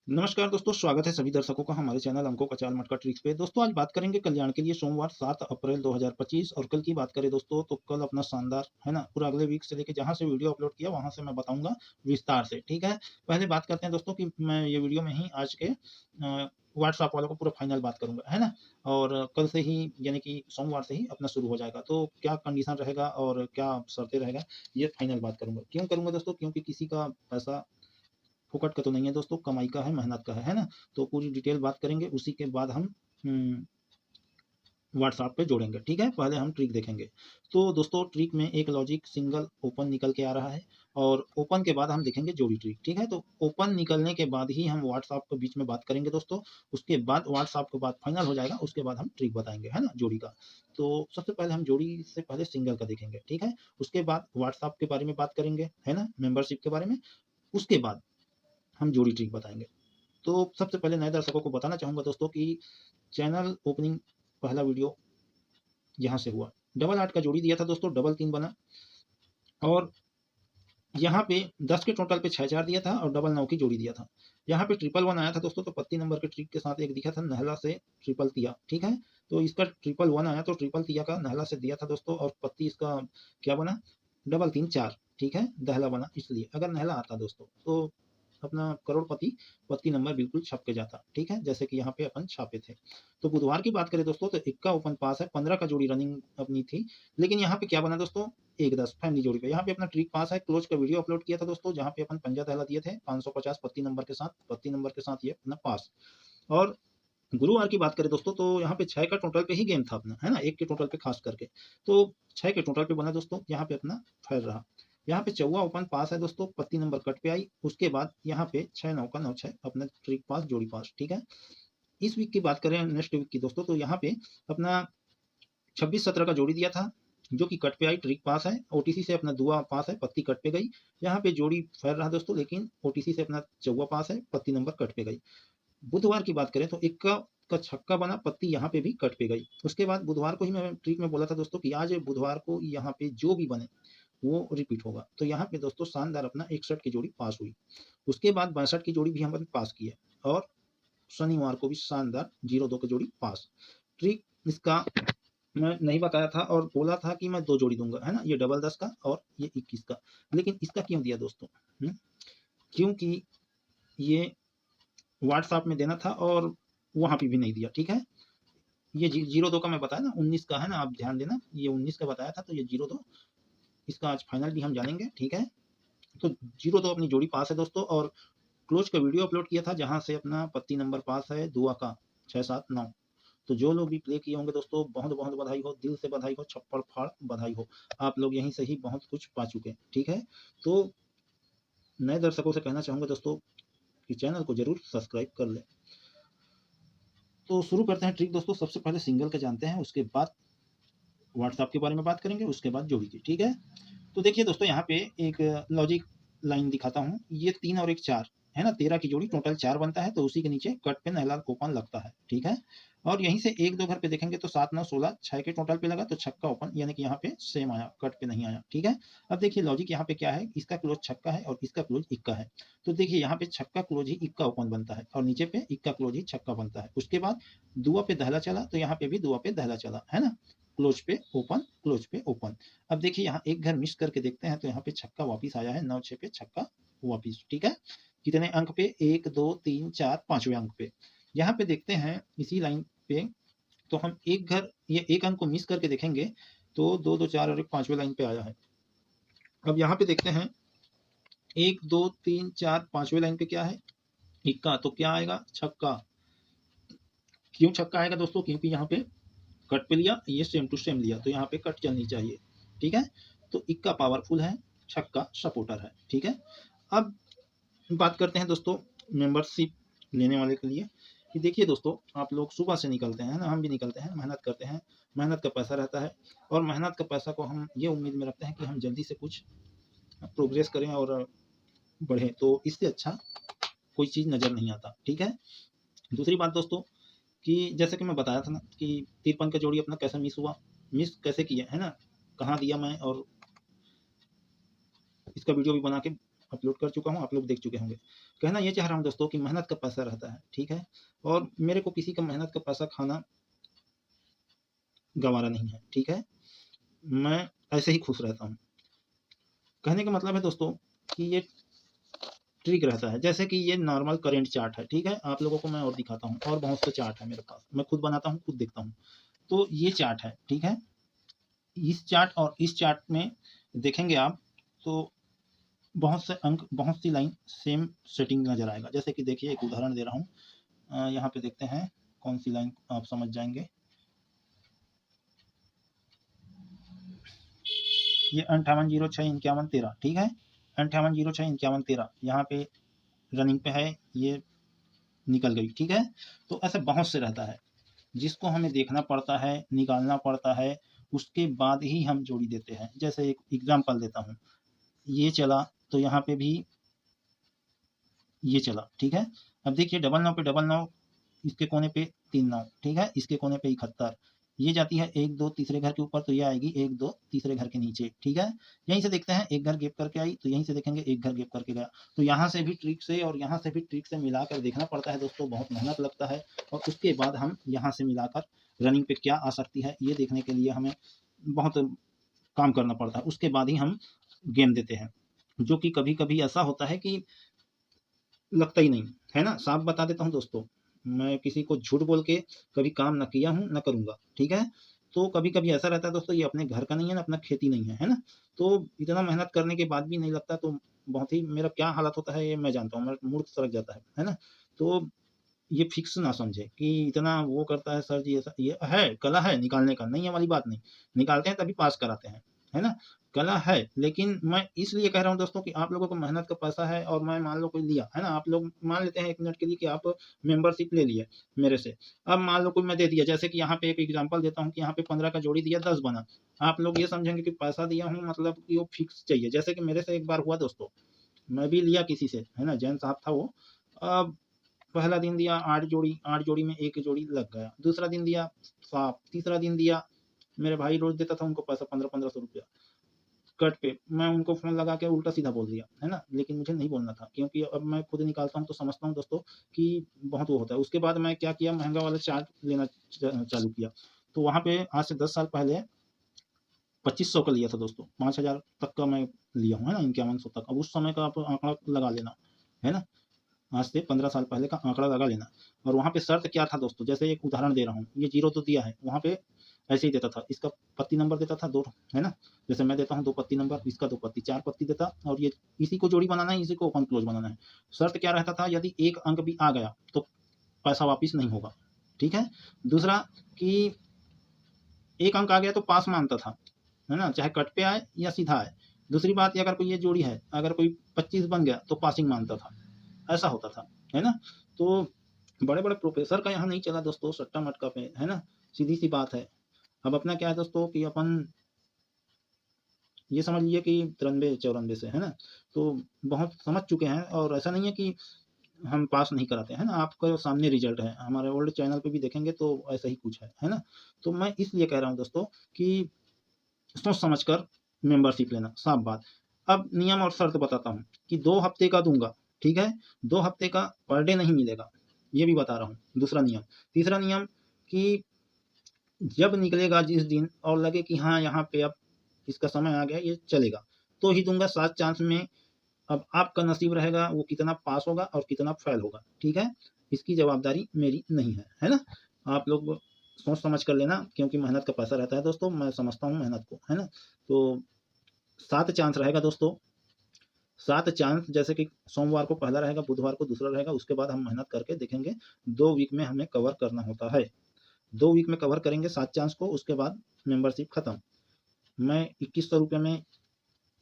नमस्कार दोस्तों, स्वागत है सभी दर्शकों का हमारे चैनल अंकों का चाल मटका ट्रिक्स पे। दोस्तों आज बात करेंगे कल्याण के लिए सोमवार 7 अप्रैल 2025 और कल की बात करें दोस्तों तो कल अपना शानदार है ना पूरा अगले वीक से लेके जहां से वीडियो अपलोड किया वहां से मैं बताऊंगा विस्तार से। ठीक है, पहले बात करते हैं दोस्तों कि मैं ये वीडियो में ही आज के व्हाट्सएप वालों को पूरा फाइनल बात करूंगा, है ना। और कल से ही यानी कि सोमवार से ही अपना शुरू हो जाएगा, तो क्या कंडीशन रहेगा और क्या शर्तें रहेगा ये फाइनल बात करूंगा। क्यों करूंगा दोस्तों? क्योंकि किसी का पैसा फुकट का तो नहीं है दोस्तों, कमाई का है, मेहनत का है ना। तो पूरी डिटेल बात करेंगे, उसी के बाद हम व्हाट्सएप पे जोड़ेंगे। ठीक है, पहले हम ट्रिक देखेंगे। तो दोस्तों ट्रिक में एक लॉजिक सिंगल ओपन निकल के आ रहा है और ओपन के बाद हम देखेंगे जोड़ी ट्रिक। ठीक है, तो ओपन निकलने के बाद ही हम व्हाट्सएप के बीच में बात करेंगे दोस्तों। उसके बाद व्हाट्सएप के बाद फाइनल हो जाएगा, उसके बाद हम ट्रिक बताएंगे, है ना, जोड़ी का। तो सबसे पहले हम जोड़ी से पहले सिंगल का देखेंगे। ठीक है, उसके बाद व्हाट्सएप के बारे में बात करेंगे, है ना, मेंबरशिप के बारे में। उसके बाद हम जोड़ी ट्रिक बताएंगे। तो सबसे पहले नए दर्शकों को बताना चाहूंगा दोस्तों कि चैनल ओपनिंग पहला वीडियो यहाँ से हुआ। डबल 8 का जोड़ी दिया था दोस्तों, डबल 3 बना। और यहाँ पे 10 के टोटल पे 6 4 दिया था और डबल 9 की जोड़ी दिया था। यहाँ पे ट्रिपल 1 आया था दोस्तों, तो पत्ती नंबर के ट्रिक के साथ एक दिखा था नहला से ट्रिपल तिया। ठीक है, तो इसका ट्रिपल 1 आया तो ट्रिपल तिया का नहला से दिया था दोस्तों, और पत्ती इसका क्या बना, डबल 3 4। ठीक है, दहला बना। इसलिए अगर नहला आता दोस्तों तो अपना करोड़पति पत्ती नंबर बिल्कुल छप के जाता। ठीक है, जैसे कि यहाँ पे अपन छापे थे। तो बुधवार की बात करें दोस्तों तो इक्का ओपन पास है, 15 का जोड़ी रनिंग अपनी थी। लेकिन यहाँ पे क्या बना दोस्तों, 1-10 फैमिली जोड़ी पे यहाँ पे अपना ट्रिक पास है। क्लोज का वीडियो अपलोड किया था दोस्तों, जहाँ पे अपन पंजा दहला दिए थे 550 पत्ती नंबर के साथ ये अपना पास। और गुरुवार की बात करें दोस्तों तो यहाँ पे 6 का टोटल पे ही गेम था अपना, है ना, 1 के टोटल पे खास करके। तो 6 के टोटल पे बना दोस्तों, यहाँ पे अपना फैल रहा। यहाँ पे चौवा ओपन पास है दोस्तों, पत्ती नंबर कट पे आई। उसके बाद यहाँ पे 6-9 का 9-6 अपना ट्रिक पास जोड़ी पास। ठीक है, इस वीक की बात करें नेक्स्ट वीक की दोस्तों तो यहाँ पे अपना 26-17 का जोड़ी दिया था, जो कि कट पे आई, ट्रिक पास है। ओटीसी से अपना दुआ पास है, पत्ती कट पे गई। यहाँ पे जोड़ी फैल रहा दोस्तों, लेकिन ओटीसी से अपना चौवा पास है, पत्ती नंबर कट पे गई। बुधवार की बात करें तो इक्का का छक्का बना, पत्ती यहाँ पे भी कट पे गई। उसके बाद बुधवार को ही मैं ट्रिक में बोला था दोस्तों कि आज बुधवार को यहाँ पे जो भी बने वो रिपीट होगा। तो यहाँ पे दोस्तों शानदार अपना 61 की जोड़ी पास हुई। उसके बाद 62 की जोड़ी भी हम पास की है। और शनिवार को भी शानदार 02 की जोड़ी पास। ट्रिक इसका मैं नहीं बताया था और बोला था कि मैं 2 जोड़ी दूंगा, है ना, ये डबल 10 का और ये 21 का। लेकिन इसका क्यों दिया दोस्तों? क्योंकि ये व्हाट्सएप में देना था और वहां पे भी नहीं दिया। ठीक है, ये 02 का मैं बताया ना, 19 का है ना, आप ध्यान देना, ये 19 का बताया था तो ये 02 इसका आज फाइनल भी हम जानेंगे। ठीक है, तो 02 अपनी जोड़ी पास है दोस्तों। और क्लोज का वीडियो अपलोड किया था, जहां से अपना पत्ती नंबर पास है दुआ का 6-7-9। तो जो लोग भी प्ले किए होंगे दोस्तों, बहुत बहुत बधाई हो, दिल से बधाई हो, छप्पड़ फाड़ बधाई हो। आप लोग यहीं से ही बहुत कुछ पा चुके हैं। ठीक है, तो नए दर्शकों से कहना चाहूंगा दोस्तों कि चैनल को जरूर सब्सक्राइब कर लें। तो शुरू करते हैं ट्रिक दोस्तों। सबसे पहले सिंगल के जानते हैं, उसके बाद व्हाट्सएप के बारे में बात करेंगे, उसके बाद जोड़ी की। ठीक है, तो देखिए दोस्तों यहाँ पे एक लॉजिक लाइन दिखाता हूँ। ये 3 और 1 4 है ना, 13 की जोड़ी टोटल 4 बनता है, तो उसी के नीचे कट पे नहला ओपन लगता है। ठीक है, और यहीं से 1-2 घर पे देखेंगे तो 7 9 16 6 के टोटल पे लगा तो छक्का ओपन, यानी कि यहाँ पे सेम आया, कट पे नहीं आया। ठीक है, अब देखिए लॉजिक यहाँ पे क्या है, इसका क्लोज छक्का है और इसका क्लोज इक्का है। तो देखिए यहाँ पे छक्का क्लोज ही इक्का ओपन बनता है और नीचे पे इक्का क्लोज ही छक्का बनता है। उसके बाद दुआ पे दहला चला तो यहाँ पे भी दुआ पे दहला चला, है ना, क्लोज पे ओपन, क्लोज पे ओपन। अब देखिए यहाँ एक घर मिस करके देखते हैं तो यहाँ पे छक्का वापिस आया है, 9-6 पे छक्का वापिस। ठीक है, कितने अंक पे, 1 2 3 4 5वें अंक पे। यहाँ पे देखते हैं इसी लाइन पे, तो हम एक घर ये एक अंक को मिस करके देखेंगे तो 2 2 4 और एक 5वें लाइन पे आया है। अब यहाँ पे देखते हैं 1 2 3 4 5वें लाइन पे क्या है, इक्का, तो क्या आएगा, छक्का। क्यों छक्का आएगा दोस्तों? क्योंकि यहाँ पे कट पे लिया, ये सेम टू सेम लिया, तो यहाँ पे कट चलनी चाहिए। ठीक है, तो इक्का पावरफुल है, छक्का सपोर्टर है। ठीक है, अब बात करते हैं दोस्तों मेंबरशिप लेने वाले के लिए कि देखिए दोस्तों, आप लोग सुबह से निकलते हैं ना, हम भी निकलते हैं, मेहनत करते हैं, मेहनत का पैसा रहता है। और मेहनत का पैसा को हम ये उम्मीद में रखते हैं कि हम जल्दी से कुछ प्रोग्रेस करें और बढ़ें, तो इससे अच्छा कोई चीज़ नज़र नहीं आता। ठीक है, दूसरी बात दोस्तों कि जैसे कि मैं बताया था ना कि 53 का जोड़ी अपना कैसे मिस हुआ, मिस कैसे किया, है ना, कहाँ दिया मैं, और इसका वीडियो भी बना के अपलोड कर चुका हूँ, आप लोग देख चुके होंगे। कहना ये चाह रहा हूँ दोस्तों कि मेहनत का पैसा रहता है, ठीक है, और मेरे को किसी का मेहनत का पैसा खाना गंवारा नहीं है, ठीक है, मैं ऐसे ही खुश रहता हूँ। कहने का मतलब है दोस्तों कि ये ट्रिक रहता है, जैसे कि ये नॉर्मल करेंट चार्ट है, ठीक है, आप लोगों को मैं और दिखाता हूँ, और बहुत से चार्ट है मेरे पास, मैं खुद बनाता हूँ, खुद देखता हूँ। तो ये चार्ट है, ठीक है, इस चार्ट और इस चार्ट में देखेंगे आप तो बहुत से अंक, बहुत सी लाइन सेम सेटिंग नजर आएगा। जैसे कि देखिए एक उदाहरण दे रहा हूँ, यहाँ पे देखते हैं कौन सी लाइन आप समझ जाएंगे। ये 58065113, ठीक है, 58065113 यहाँ पे रनिंग पे है, ये निकल गई, ठीक है। तो ऐसे बहुत से रहता है जिसको हमें देखना पड़ता है, निकालना पड़ता है, उसके बाद ही हम जोड़ी देते हैं। जैसे एक एग्जांपल देता हूँ, ये चला तो यहाँ पे भी ये चला, ठीक है। अब देखिए डबल 9 पे डबल 9, इसके कोने पे 3 9, ठीक है, इसके कोने पे 71, ये जाती है 1 2 तीसरे घर के ऊपर, तो ये आएगी 1 2 तीसरे घर के नीचे, ठीक है। यहीं से देखते हैं एक घर गैप करके आई, तो यहीं से देखेंगे एक घर गैप करके गया, तो यहाँ से भी ट्रिक से और यहाँ से भी ट्रिक से मिलाकर देखना पड़ता है दोस्तों, बहुत मेहनत लगता है। और उसके बाद हम यहाँ से मिलाकर रनिंग पे क्या आ सकती है ये देखने के लिए हमें बहुत काम करना पड़ता है, उसके बाद ही हम गेम देते हैं। जो कि कभी कभी ऐसा होता है कि लगता ही नहीं है ना, साफ बता देता हूँ दोस्तों, मैं किसी को झूठ बोल के कभी काम ना किया हूँ ना करूंगा, ठीक है। तो कभी कभी ऐसा रहता है दोस्तों, ये अपने घर का नहीं है ना, अपना खेती नहीं है, है ना, तो इतना मेहनत करने के बाद भी नहीं लगता, तो बहुत ही मेरा क्या हालत होता है ये मैं जानता हूँ, मेरा मूड सरक जाता है ना। तो ये फिक्स ना समझे कि इतना वो करता है सर जी, ऐसा ये है, कला है निकालने का, नहीं है वाली बात नहीं, निकालते हैं तभी पास कराते हैं, है ना, कला है। लेकिन मैं इसलिए कह रहा हूँ दोस्तों कि आप लोगों को मेहनत का पैसा है, और मैं मान लो कोई लिया है ना, आप लोग मान लेते हैं 1 मिनट के लिए कि आप मेंबरशिप ले लिए मेरे से, अब मान लो कोई मैं दे दिया, जैसे कि यहाँ पे एक एग्जांपल देता हूँ कि यहाँ पे 15 का जोड़ी दिया, 10 बना, आप लोग ये समझेंगे कि पैसा दिया हूँ मतलब कि वो फिक्स चाहिए। जैसे कि मेरे से एक बार हुआ दोस्तों, मैं भी लिया किसी से, है ना, जैन साहब था वो, अब पहला दिन दिया 8 जोड़ी, 8 जोड़ी में एक जोड़ी लग गया, दूसरा दिन दिया साफ, तीसरा दिन दिया, मेरे भाई रोज देता था उनको पैसा 1500-1500 रुपया कट पे, मैं उनको फोन लगा के उल्टा सीधा बोल दिया, है ना, लेकिन मुझे नहीं बोलना था, क्योंकि अब मैं खुद निकालता हूँ तो समझता हूँ दोस्तों कि बहुत वो होता है। उसके बाद मैं क्या किया, महंगा वाला चार्ट लेना चालू किया, तो वहाँ पे आज से 10 साल पहले 2500 का लिया था दोस्तों, 5000 तक का मैं लिया हूँ, है ना, 5100 तक। अब उस समय का आप आंकड़ा लगा लेना, है ना, आज से 15 साल पहले का आंकड़ा लगा लेना। और वहाँ पे शर्त क्या था दोस्तों, जैसे एक उदाहरण दे रहा हूँ, ये जीरो तो दिया है, वहाँ पे ऐसे ही देता था, इसका पत्ती नंबर देता था 2, है ना, जैसे मैं देता हूँ 2 पत्ती नंबर, इसका 2 पत्ती 4 पत्ती देता, और ये इसी को जोड़ी बनाना है, इसी को ओपन क्लोज बनाना है। शर्त क्या रहता था, यदि एक अंक भी आ गया तो पैसा वापिस नहीं होगा, ठीक है। दूसरा कि एक अंक आ गया तो पास मानता था, है ना, चाहे कट पे आए या सीधा आए। दूसरी बात, अगर कोई ये जोड़ी है, अगर कोई 25 बन गया तो पासिंग मानता था, ऐसा होता था, है ना। तो बड़े बड़े प्रोफेसर का यहाँ नहीं चला दोस्तों सट्टा मटका पे, है ना, सीधी सी बात है। अब अपना क्या है दोस्तों कि अपन ये समझ लीजिए कि 93-94 से, है ना, तो बहुत समझ चुके हैं, और ऐसा नहीं है कि हम पास नहीं कराते हैं ना, आपका सामने रिजल्ट है, हमारे ओल्ड चैनल पे भी देखेंगे तो ऐसा ही कुछ है ना। तो मैं इसलिए कह रहा हूँ दोस्तों कि सोच समझ कर मेंबरशिप लेना, साफ बात। अब नियम और शर्त बताता हूँ कि 2 हफ्ते का दूंगा, ठीक है, 2 हफ्ते का पर डे नहीं मिलेगा, ये भी बता रहा हूँ, दूसरा नियम। तीसरा नियम कि जब निकलेगा जिस दिन और लगे कि हाँ यहाँ पे अब इसका समय आ गया, ये चलेगा, तो ही दूंगा। 7 चांस में अब आपका नसीब रहेगा वो कितना पास होगा और कितना फेल होगा, ठीक है, इसकी जवाबदारी मेरी नहीं है ना। आप लोग सोच समझ कर लेना, क्योंकि मेहनत का पैसा रहता है दोस्तों, मैं समझता हूँ मेहनत को, है ना। तो 7 चांस रहेगा दोस्तों, 7 चांस, जैसे कि सोमवार को पहला रहेगा, बुधवार को दूसरा रहेगा, उसके बाद हम मेहनत करके देखेंगे 2 वीक में हमें कवर करना होता है, 2 वीक में कवर करेंगे 7 चांस को, उसके बाद मेंबरशिप खत्म। मैं 2100 रुपये में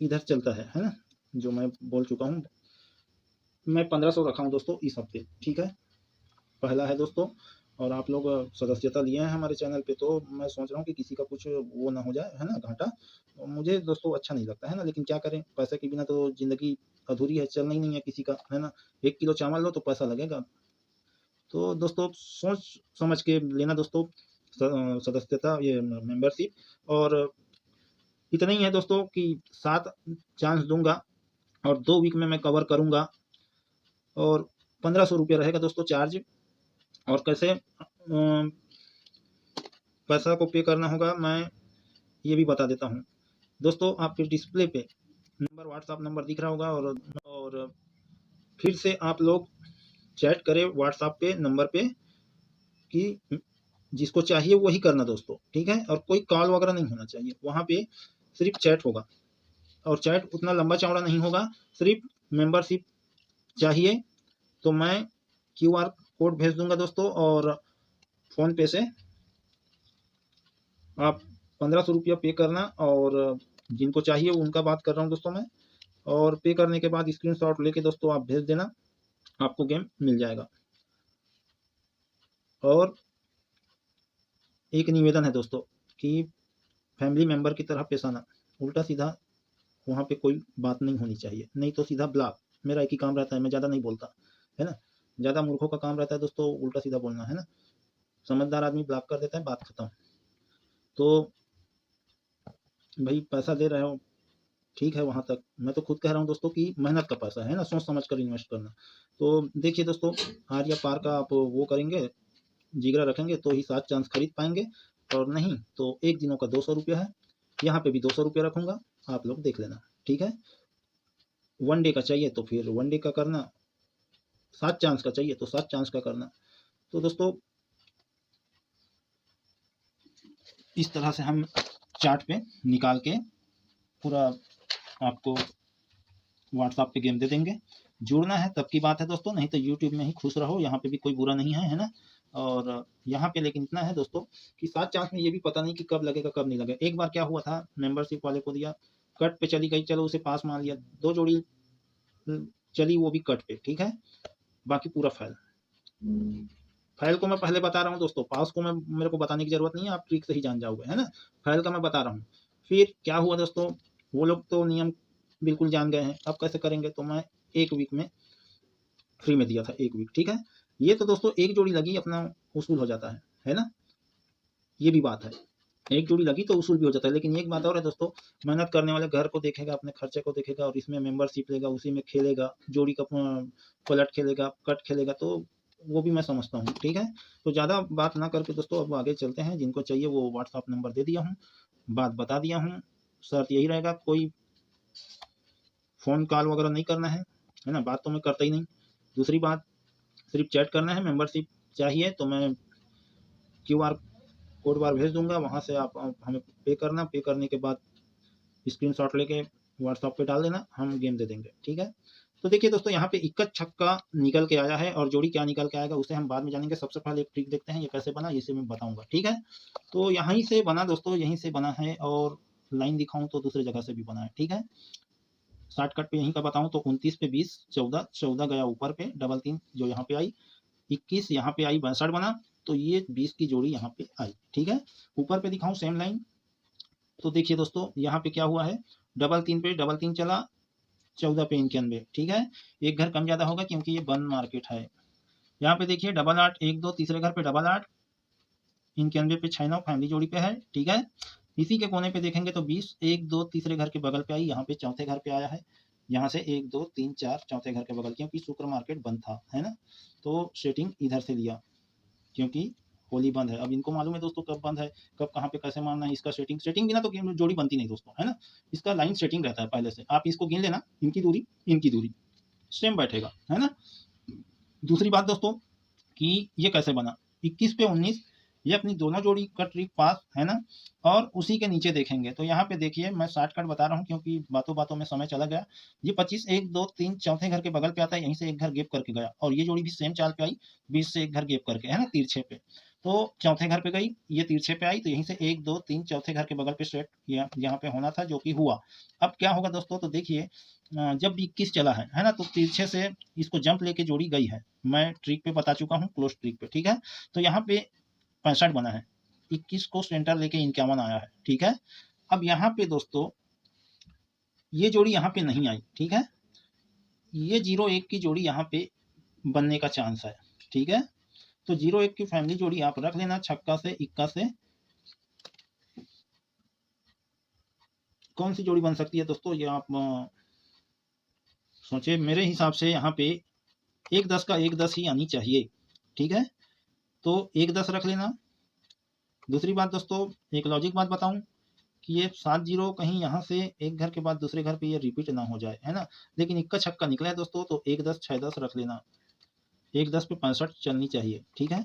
इधर चलता है ना, जो मैं बोल चुका हूँ, मैं 1500 रखा हूँ दोस्तों इस हफ्ते, ठीक है, पहला है दोस्तों। और आप लोग सदस्यता लिए हैं हमारे चैनल पे, तो मैं सोच रहा हूँ कि किसी का कुछ वो ना हो जाए, है ना, घाटा, तो मुझे दोस्तों अच्छा नहीं लगता है ना, लेकिन क्या करें, पैसे के बिना तो जिंदगी अधूरी है, चलना ही नहीं है किसी का, है ना। 1 किलो चावल लो तो पैसा लगेगा। तो दोस्तों सोच समझ के लेना दोस्तों सदस्यता, ये मेंबरशिप। और इतना ही है दोस्तों कि 7 चांस दूंगा, और 2 वीक में मैं कवर करूँगा। और 1500 रुपये रहेगा दोस्तों चार्ज। और कैसे पैसा को पे करना होगा मैं ये भी बता देता हूँ दोस्तों। आपके डिस्प्ले पे नंबर, व्हाट्सअप नंबर दिख रहा होगा, और फिर से आप लोग चैट करें व्हाट्सएप पे नंबर पे कि जिसको चाहिए वही करना दोस्तों, ठीक है। और कोई कॉल वगैरह नहीं होना चाहिए, वहाँ पे सिर्फ चैट होगा, और चैट उतना लंबा चौड़ा नहीं होगा, सिर्फ मेंबरशिप चाहिए। तो मैं QR कोड भेज दूंगा दोस्तों, और फ़ोन पे से आप 1500 रुपया पे करना। और जिनको चाहिए उनका बात कर रहा हूँ दोस्तों मैं। और पे करने के बाद स्क्रीनशॉट लेके दोस्तों आप भेज देना, आपको गेम मिल जाएगा। और एक निवेदन है दोस्तों कि फैमिली मेंबर की तरह पेश आना, उल्टा सीधा वहाँ पे कोई बात नहीं होनी चाहिए, नहीं तो सीधा ब्लॉक। मेरा एक ही काम रहता है, मैं ज़्यादा नहीं बोलता, है ना। ज़्यादा मूर्खों का काम रहता है दोस्तों उल्टा सीधा बोलना, है ना। समझदार आदमी ब्लॉक कर देता है, बात खत्म। तो भाई पैसा दे रहे हो ठीक है, वहाँ तक मैं तो खुद कह रहा हूँ दोस्तों कि मेहनत का पैसा है ना, सोच समझ कर इन्वेस्ट करना। तो देखिए दोस्तों, हार या पार का आप वो करेंगे, जिगरा रखेंगे तो ही 7 चांस खरीद पाएंगे, और नहीं तो एक दिनों का 200 रुपया है। यहाँ पे भी 200 रुपया रखूंगा, आप लोग देख लेना, ठीक है। 1 डे का चाहिए तो फिर 1 डे का करना, 7 चांस का चाहिए तो 7 चांस का करना। तो दोस्तों इस तरह से हम चार्ट पे निकाल के पूरा आपको व्हाट्सएप पे गेम दे देंगे। जुड़ना है तब की बात है दोस्तों, नहीं तो यूट्यूब में ही खुश रहो, यहाँ पे भी कोई बुरा नहीं है, है ना। और यहाँ पे लेकिन इतना है दोस्तों कि 7 चांस में ये भी पता नहीं कि कब लगेगा कब नहीं लगेगा। एक बार क्या हुआ था, मेंबरशिप वाले को दिया, कट पे चली गई, चलो उसे पास मान लिया, 2 जोड़ी चली वो भी कट पे, ठीक है। बाकी पूरा फेल। फेल को मैं पहले बता रहा हूँ दोस्तों, पास को मैं मेरे को बताने की जरूरत नहीं है, आप ट्रिक से ही जान जाओगे, है ना। फेल का मैं बता रहा हूँ। फिर क्या हुआ दोस्तों, वो लोग तो नियम बिल्कुल जान गए हैं, अब कैसे करेंगे, तो मैं 1 वीक में फ्री में दिया था, 1 वीक, ठीक है। ये तो दोस्तों एक जोड़ी लगी अपना उसूल हो जाता है ना। ये भी बात है, एक जोड़ी लगी तो उसूल भी हो जाता है। लेकिन एक बात और है दोस्तों, मेहनत करने वाले घर को देखेगा, अपने खर्चे को देखेगा, और इसमें मेंबरशिप लेगा, उसी में खेलेगा, जोड़ी का पलट खेलेगा, कट खेलेगा, तो वो भी मैं समझता हूँ, ठीक है। तो ज़्यादा बात ना करके दोस्तों अब आगे चलते हैं। जिनको चाहिए वो व्हाट्सअप नंबर दे दिया हूँ, बात बता दिया हूँ। शर्त यही रहेगा, कोई फ़ोन कॉल वगैरह नहीं करना है ना, बात तो मैं करता ही नहीं। दूसरी बात, सिर्फ चैट करना है। मेंबरशिप चाहिए तो मैं QR कोड बार भेज दूंगा, वहाँ से आप हमें पे करना, पे करने के बाद स्क्रीनशॉट लेके व्हाट्सएप पे डाल देना, हम गेम दे देंगे, ठीक है। तो देखिए दोस्तों, यहाँ पे 21 छक्का निकल के आया है, और जोड़ी क्या निकल के आएगा उसे हम बाद में जानेंगे। सबसे पहले एक ट्रिक देखते हैं ये कैसे बना, इसे मैं बताऊंगा, ठीक है। तो यहीं से बना दोस्तों, यहीं से बना है, और लाइन दिखाऊं तो दूसरी जगह से भी बना है, ठीक है। शॉर्टकट पे यहीं का बताऊं तो 29 पे 20, 14, 14 गया ऊपर पे, डबल 3 जो यहाँ पे आई, 21 यहाँ पे आई, 62 बना, तो ये 20 की जोड़ी यहाँ पे आई, ठीक है। ऊपर पे दिखाऊं सेम लाइन, तो देखिए दोस्तों यहाँ पे क्या हुआ है, डबल 3 पे डबल 3 चला, 14 पे 91, ठीक है। एक घर कम ज्यादा होगा क्योंकि ये बंद मार्केट है। यहाँ पे देखिए डबल 8, 1 2, तीसरे घर पे डबल 8, 91 पे 6 9 फैमिली जोड़ी पे है, ठीक है। इसी के कोने पे देखेंगे तो 20, 1 2 तीसरे घर के बगल पे आई, यहाँ पे चौथे घर पे आया है। यहाँ से 1 2 3 4 चौथे घर के बगल, क्योंकि शुक्र मार्केट बंद था, है ना। तो सेटिंग इधर से लिया, क्योंकि होली बंद है। अब इनको मालूम है दोस्तों कब बंद है, कब कहाँ पे कैसे मारना है। इसका सेटिंग बिना तो जोड़ी बनती नहीं दोस्तों, है ना। इसका लाइन सेटिंग रहता है पहले से, आप इसको गिन लेना, इनकी दूरी सेम बैठेगा, है ना। दूसरी बात दोस्तों कि ये कैसे बना, 21 पे 19, ये अपनी दोनों जोड़ी का ट्रिक पास, है ना। और उसी के नीचे देखेंगे तो यहाँ पे देखिए, मैं शॉर्टकट बता रहा हूँ क्योंकि बातों बातों में समय चला गया। ये 25, 1 2 3 चौथे घर के बगल पे आता है, यहीं से एक घर गेप करके गया, और ये जोड़ी भी सेम चाल पे आई, 20 से एक घर गेप करके, है ना, तिरछे पे। तो चौथे घर पे गई, ये तिरछे पे आई, तो यहीं से 1 2 3 चौथे घर के बगल पे स्ट्रेट यहाँ पे होना था, जो कि हुआ। अब क्या होगा दोस्तों, तो देखिए जब 21 चला है ना, तो तिरछे से इसको जंप लेके जोड़ी गई है, मैं ट्रिक पे बता चुका हूँ, क्लोज ट्रिक पे, ठीक है। तो यहाँ पे 65 बना है, 21 को सेंटर लेके 51 आया है, ठीक है। अब यहाँ पे दोस्तों ये जोड़ी यहाँ पे नहीं आई, ठीक है। ये 0 1 की जोड़ी यहाँ पे बनने का चांस है, ठीक है। तो 0 1 की फैमिली जोड़ी आप रख लेना, छक्का से इक्का से। कौन सी जोड़ी बन सकती है दोस्तों, ये आप सोचिए, मेरे हिसाब से यहाँ पे 1-10 का 1-10 ही आनी चाहिए। ठीक है, तो 1-10 रख लेना। दूसरी बात दोस्तों, एक लॉजिक बात बताऊं कि ये 7 जीरो कहीं यहाँ से एक घर के बाद दूसरे घर पे ये रिपीट ना हो जाए, है ना। लेकिन इक्का छक्का निकला है दोस्तों, तो 1-10 6-10 रख लेना। 1-10 पे 65 चलनी चाहिए। ठीक है,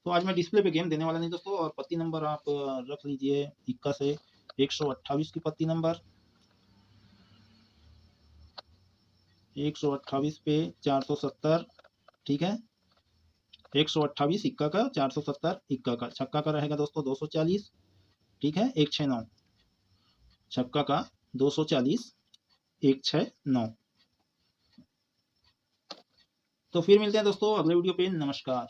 तो आज मैं डिस्प्ले पे गेम देने वाला नहीं दोस्तों, और पत्ती नंबर आप रख लीजिए इक्का से 128 की पत्ती नंबर। 128 पे 470। ठीक है, 128 इक्का का, 470 इक्का का। छक्का का रहेगा दोस्तों 240। ठीक है, 169 छक्का का 240 169। तो फिर मिलते हैं दोस्तों अगले वीडियो पे। नमस्कार।